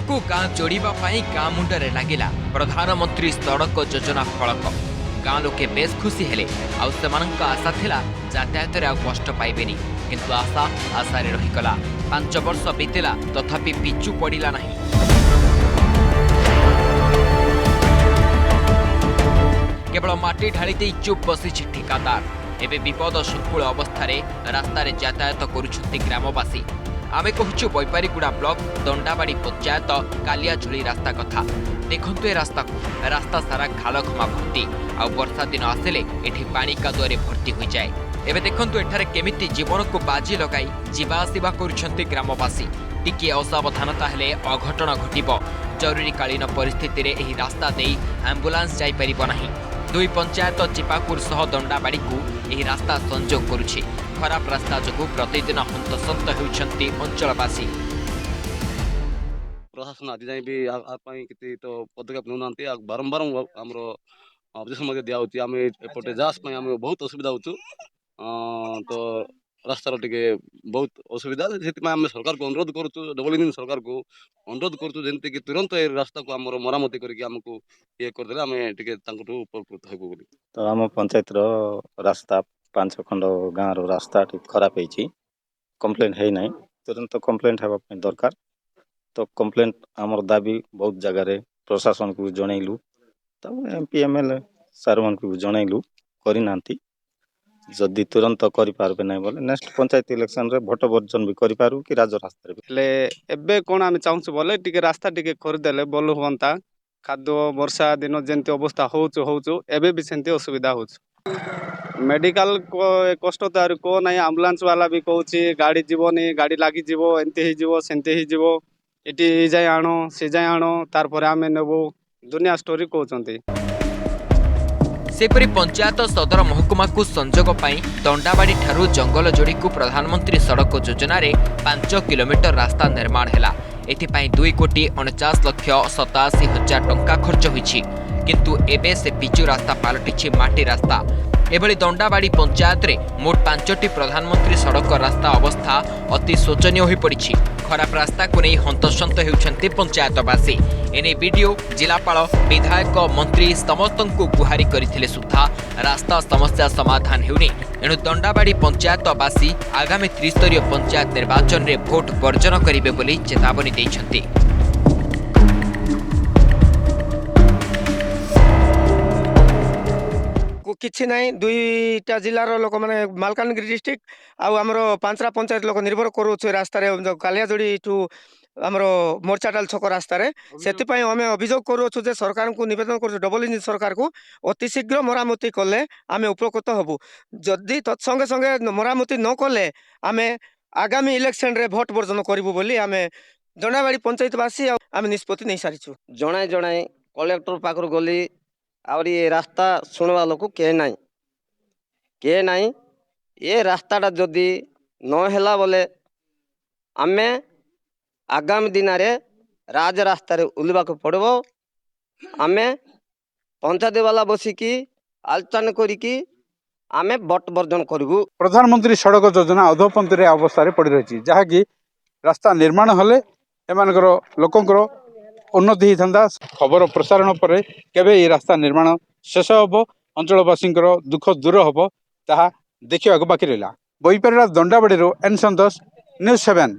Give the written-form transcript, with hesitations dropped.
को गाँ जोड़िबा पाई गाँ मुंडरे लागिला प्रधानमंत्री सड़क योजना फलक। गाँ लोके बेस खुशी हेले आउ सेमानंक आशा थिला यातायात रे आउ कष्ट पाइबेनी, किंतु आशा आशारे रहीगला। 5 वर्ष बीतिला तथापि पिचु पड़िला नहीं। केवल माटी ढाली दे चुप बसी ठिकादार। एबे विपद संकुल अवस्था रास्तार यातायात करुछंती ग्रामवासी। आमे कहूँ बैपारीगुड़ा ब्लॉक दंडाबाड़ी पंचायत कालियाझुली रास्ता कथा। देखंतु ए रास्ता को रास्ता सारा खाल खमा भर्ती आउ वर्षा दिन आसिले एठी पानी कादुआरे भर्ती हो जाए। एबे देखंतु एठारे केमिति जीवन को बाजी लगाई जीवा आसिबा करुछंती ग्रामवासी। टिके असावधानता हेले अघटन घटिबो। जरूरीकालीन परिस्थिति रे एही रास्ता देई एम्बुलेंस जाई परिबो नाही। दुई पंचायत चिपाकुर सह दंडाबाड़ी को एही रास्ता संजोग करुछि। खराब रास्ता जो प्रतिदिन हंतसंत होउछंती अंचलवासी। प्रशासन आदि जाए भी किसी तो पदक्षेप नौना बारंबार आम ऑब्जेक्शन दिया एपटे जास आम बहुत असुविधा हो तो रास्तार टे बहुत असुविधा से आम सरकार को अनुरोध करुँ डबल इंजिन सरकार को अनुरोध करुँ जमीक कि तुरंत ए रास्ता को आम मरामती करके ये करदे आम टे उपकृत हेबू। तो आम पंचायत रास्ता 5 खंड गाँव रास्ता खराब है, कंप्लेन है ना, तुरंत कंप्लेन है दरकार। तो कंप्लेन आमर दाबी बहुत जगह प्रशासन को जनइलु, एमपी एमएलए सार मन को जनइलु करना। जदि तुरंत करें ना बोले नेक्स्ट पंचायत इलेक्शन रे भोट वर्जन भी करूँ कि राज रास्ता एबे कौन आम चाहूँ बोले टिके रास्ता टिके करदेले भल हुआ। खाद्य वर्षा दिन जमी अवस्था हो एबे भी सेमती असुविधा हो। मेडिकल कष्ट तो को ना आम्बुलांस वाला भी कहूँ गाड़ी जीवनी गाड़ी लगी एमती सेमती ये जाए आण से जाए आण तार आम नेबू दुनिया स्टोरी कहते। सेपरी पंचायत सदर महकुमा को संजोग पाई दंडाबाड़ी ठारू जंगल जोड़ी को प्रधानमंत्री सड़क योजना रे 5 किलोमीटर रास्ता निर्माण हैला। एथिपाई 2,49,87,000 टंका खर्च होईछि, किंतु एबे से पिचु रास्ता पालटिछि माटी रास्ता। एभली दंडाबाड़ी पंचायत रे मोट 5टी प्रधानमंत्री सड़क रास्ता अवस्था अति शोचनीय हो पड़ी। खराब रास्ता को नहीं हंतसंत होउछंती पंचायतवासी। एने वीडियो जिलापाल विधायक मंत्री समस्त को गुहारी करथिले सुद्धा रास्ता समस्या समाधान हेउनी। एणु दंडाबाड़ी पंचायतवासी आगामी त्रिस्तरीय पंचायत निर्वाचन रे भोट वर्जन करिवे बोली चेतावनी दैछंती। किछि नहीं, 2टा जिलार लोक मैंने मालकानगिरी डिस्ट्रिक्ट आमर 5टा पंचायत लोक निर्भर करूँ रास्तार कालियाजोड़ी टू आमर मोर्चाटाल छक रास्तार से आम अभियोग करूँ जे सरकार को निवेदन कर डबल इंजिन सरकार को अति शीघ्र मरामती कले आम उपकृत हबू। जदि तत्संगे संगे मरामती न कले आम आगामी इलेक्शन रे भोट वर्जन करूँ बोली आम दंडाबाड़ी पंचायतवासी आम निष्पत्ति नहीं सारी। जनाए जनाए कलेक्टर पाखर गली आउरी ये रास्ता शुणवा लोक के नाई ये रास्ताटा जदि नहला बोले आमे आगामी दिन रे राज रास्ता उल्लवा पड़ो। आमे पंचायत वाला बसिकी आलोचना करिकी आमे भोट वर्जन करूँ। प्रधानमंत्री सड़क योजना अधपंथी अवस्था पड़ रही जहाँकि रास्ता निर्माण हेले एमानकर लोकंकर उन्नति होता। खबर प्रसारण पर केबे ये रास्ता निर्माण शेष हम अंचलवासी दुख दूर हम ताहा देखा बाकी रहा। बैपारीगुड़ा दंडाबाड़ी एन संतोष, न्यूज़ 7।